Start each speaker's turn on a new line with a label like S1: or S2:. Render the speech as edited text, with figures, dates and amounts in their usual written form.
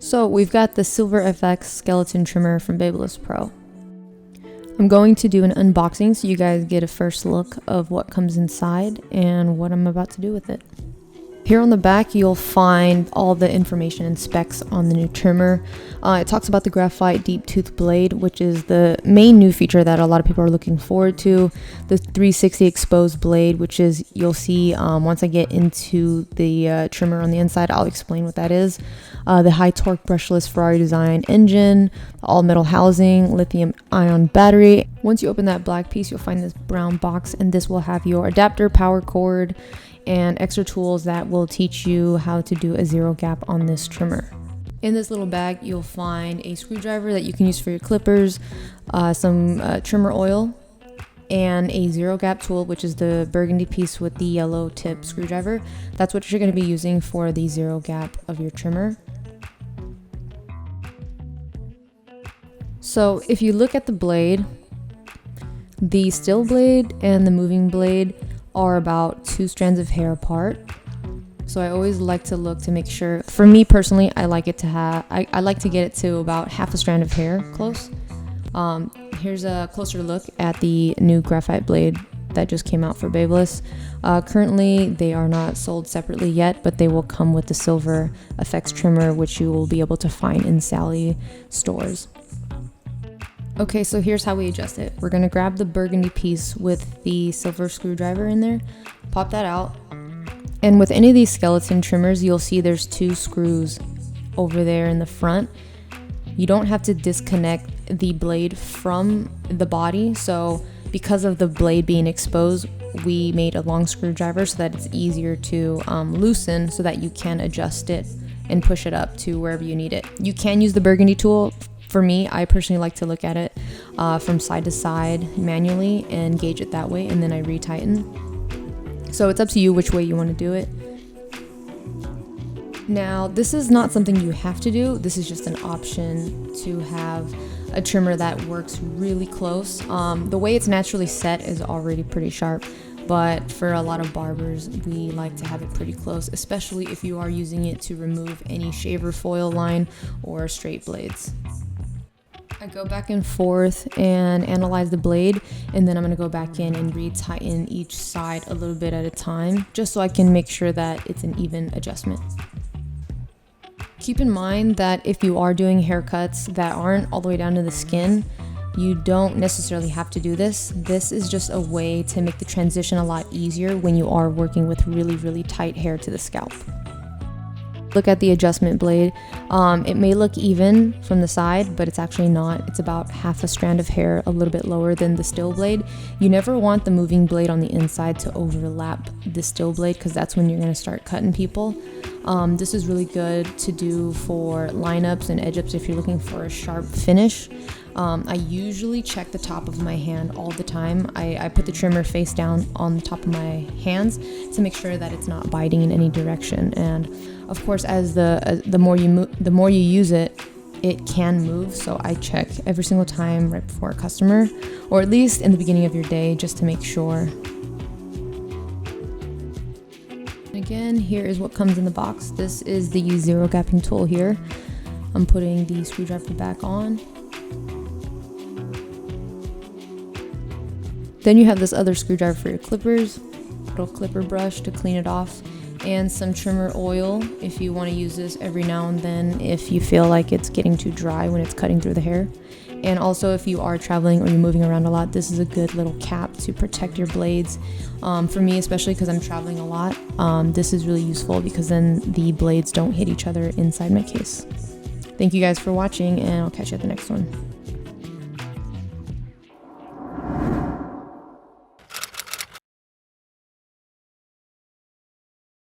S1: So we've got the Silver FX skeleton trimmer from Babyliss Pro. I'm going to do an unboxing so you guys get a first look of what comes inside and what I'm about to do with it. Here on the back, you'll find all the information and specs on the new trimmer. It talks about the graphite deep tooth blade, which is the main new feature that a lot of people are looking forward to. The 360 exposed blade, which is, you'll see once I get into the trimmer on the inside, I'll explain what that is. The high torque brushless Ferrari design engine, all metal housing, lithium ion battery. Once you open that black piece, you'll find this brown box, and this will have your adapter, power cord, and extra tools that will teach you how to do a zero gap on this trimmer. In this little bag, you'll find a screwdriver that you can use for your clippers, some trimmer oil, and a zero gap tool, which is the burgundy piece with the yellow tip screwdriver. That's what you're going to be using for the zero gap of your trimmer. So if you look at the blade, the still blade and the moving blade are about 2 strands of hair apart. So I always like to look to make sure, for me personally, I like it to have, I like to get it to about half a strand of hair close. Here's a closer look at the new graphite blade that just came out for Babyliss. Currently, they are not sold separately yet, but they will come with the Silver FX trimmer, which you will be able to find in Sally stores. Okay, so here's how we adjust it. We're gonna grab the burgundy piece with the silver screwdriver in there, pop that out. And with any of these skeleton trimmers, you'll see there's 2 screws over there in the front. You don't have to disconnect the blade from the body. So because of the blade being exposed, we made a long screwdriver so that it's easier to loosen so that you can adjust it and push it up to wherever you need it. You can use the burgundy tool. For me, I personally like to look at it from side to side manually and gauge it that way, and then I retighten. So it's up to you which way you want to do it. Now, this is not something you have to do. This is just an option to have a trimmer that works really close. The way it's naturally set is already pretty sharp, but for a lot of barbers, we like to have it pretty close, especially if you are using it to remove any shaver foil line or straight blades. I go back and forth and analyze the blade, and then I'm going to go back in and retighten each side a little bit at a time, just so I can make sure that it's an even adjustment. Keep in mind that if you are doing haircuts that aren't all the way down to the skin, you don't necessarily have to do this. This is just a way to make the transition a lot easier when you are working with really, really tight hair to the scalp. Look at the adjustment blade. It may look even from the side, but it's actually not. It's about half a strand of hair, a little bit lower than the still blade. You never want the moving blade on the inside to overlap the still blade, because that's when you're going to start cutting people. This is really good to do for lineups and edge-ups if you're looking for a sharp finish. I usually check the top of my hand all the time. I put the trimmer face down on the top of my hands to make sure that it's not biting in any direction. And of course, as the more you use it, it can move. So I check every single time right before a customer, or at least in the beginning of your day, just to make sure. Again, here is what comes in the box. This is the zero gapping tool here. I'm putting the screwdriver back on. Then you have this other screwdriver for your clippers, little clipper brush to clean it off, and some trimmer oil if you want to use this every now and then if you feel like it's getting too dry when it's cutting through the hair. And also, if you are traveling or you're moving around a lot, this is a good little cap to protect your blades. For me, especially because I'm traveling a lot, this is really useful because then the blades don't hit each other inside my case. Thank you guys for watching, and I'll catch you at the next one.